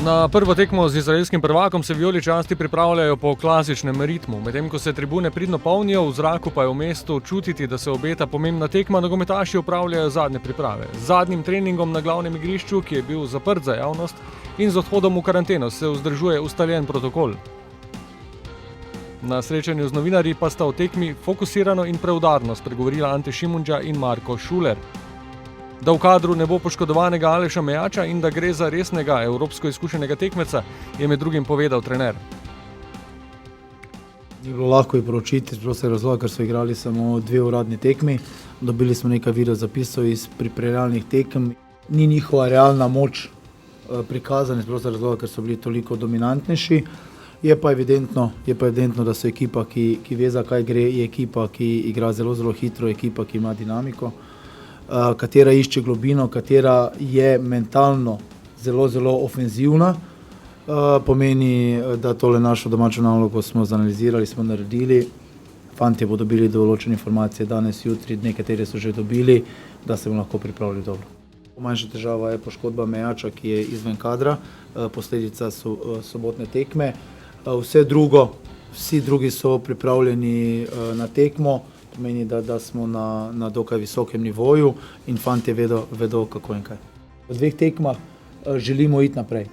Na prvo tekmo z izraelskim prvakom se vijoličasti pripravljajo po klasičnem ritmu. Medtem ko se tribune pridno polnijo, v zraku pa je v mestu čutiti, da se obeta pomembna tekma, nogometaši opravljajo zadnje priprave. Z zadnjim treningom na glavnem igrišču, ki je bil zaprt za javnost, in z odhodom v karanteno se vzdržuje ustaljen protokol. Na srečanju z novinarji pa sta o tekmi fokusirano in preudarno spregovorila Ante Šimundža in Marko Šuler. Da v kadru ne bo poškodovanega Aleša Mejača in da gre za resnega evropsko izkušenega tekmeca, je med drugim povedal trener. Ni bilo lahko jih poročiti, prosto razlog, ker so igrali samo 2 uradni tekmi. Dobili smo nekaj video zapisov iz pripravljalnih tekem. Ni njihova realna moč prikazana, prosto razlog, ker so bili toliko dominantnejši. Je pa evidentno, da so ekipa, ki ve, za kaj gre, je ekipa, ki igra zelo, zelo hitro, ekipa, ki ima dinamiko, katera išče globino, katera je mentalno zelo, zelo ofenzivna. Pomeni, da tole našo domačo nalogo smo zanalizirali, smo naredili. Fantje bodo dobili določene informacije danes, jutri, nekatere so že dobili, da se bomo lahko pripravili dobro. Manjša težava je poškodba Mejača, ki je izven kadra, posledica sobotne tekme. Vsi drugi so pripravljeni na tekmo, pomeni, da smo na dokaj visokem nivoju in fantje vedo kako in kaj. V 2 tekmah želimo iti naprej.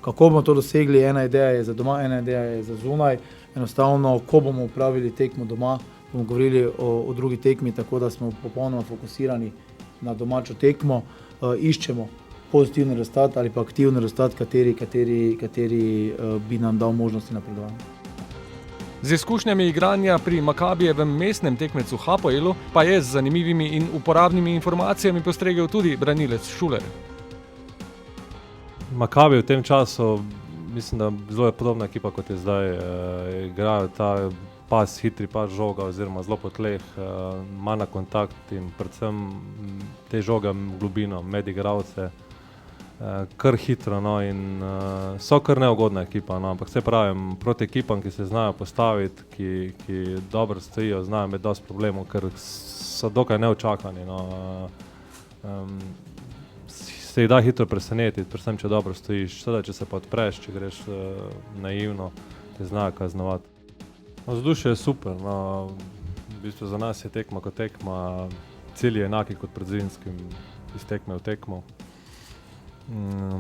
Kako bomo to dosegli, ena ideja je za doma, ena ideja je za zunaj. Enostavno, ko bomo upravili tekmo doma, bomo govorili o drugi tekmi, tako da smo popolnoma fokusirani na domačo tekmo, iščemo pozitivni rezultat ali pa aktivni rezultat, kateri bi nam dal možnosti napredovanja. Z izkušnjami igranja pri Makabijevem mestnem tekmecu Hapoelu pa je z zanimivimi in uporabnimi informacijami postregel tudi branilec Šuler. Makabi v tem času, mislim, da zelo je podobna ekipa, kot je zdaj. Igrajo ta pas, hitri pas žoga oziroma zelo po tleh, manj na kontakt in predvsem te žoge v globino med igralce. Kar hitro in so kar neugodna ekipa, ampak se pravim, proti ekipam, ki se znajo postaviti, ki dobro stojijo, znajo imeti dosti problemov, ker so dokaj neočakani. Se jih da hitro presenetiti, predvsem če dobro stojiš, seveda če se pa odpreš, če greš naivno, te znajo kaznovati. Vzdušje je super, v bistvu za nas je tekma kot tekma, cilj je enaki kot pred zimskim, iz tekme v tekmo.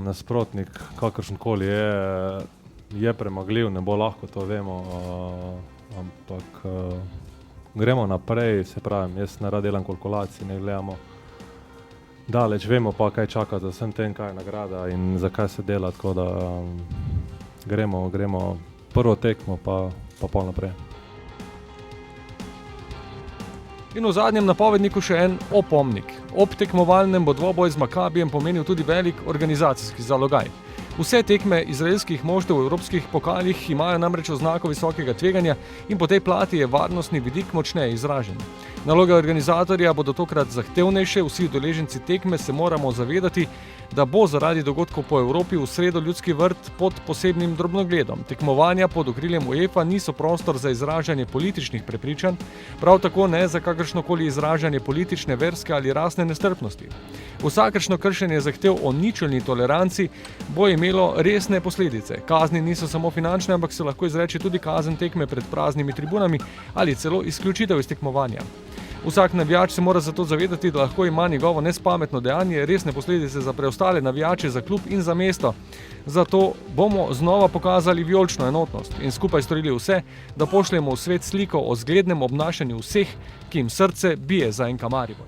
Nasprotnik, kakršenkoli je premagljiv, ne bo lahko, to vemo, ampak gremo naprej, se pravim, jaz ne rad delam kalkulacij, ne gledamo daleč, vemo pa, kaj čaka za vsem tem, kaj je nagrada in zakaj se dela, tako da gremo prvo tekmo, pa pol naprej. In v zadnjem napovedniku še en opomnik. Ob tekmovalnem bo dvoboj z Makabijem pomenil tudi velik organizacijski zalogaj. Vse tekme izraelskih moštev v evropskih pokalih imajo namreč oznako visokega tveganja in po tej plati je varnostni vidik močneje izražen. Naloge organizatorja bodo tokrat zahtevnejše, vsi udeleženci tekme se moramo zavedati, da bo zaradi dogodkov po Evropi v sredo Ljudski vrt pod posebnim drobnogledom. Tekmovanja pod okriljem UEFA niso prostor za izražanje političnih prepričanj, prav tako ne za kakršnokoli izražanje politične, verske ali rasne nestrpnosti. Vsakršno kršenje zahtev o ničelni toleranci bo imelo resne posledice. Kazni niso samo finančne, ampak se lahko izreče tudi kazen tekme pred praznimi tribunami ali celo izključitev iz tekmovanja. Vsak navijač se mora zato zavedati, da lahko ima njegovo nespametno dejanje resne posledice za preostale navijače, za klub in za mesto. Zato bomo znova pokazali vijolično enotnost in skupaj storili vse, da pošljemo v svet sliko o zglednem obnašanju vseh, ki jim srce bije za NK Maribor.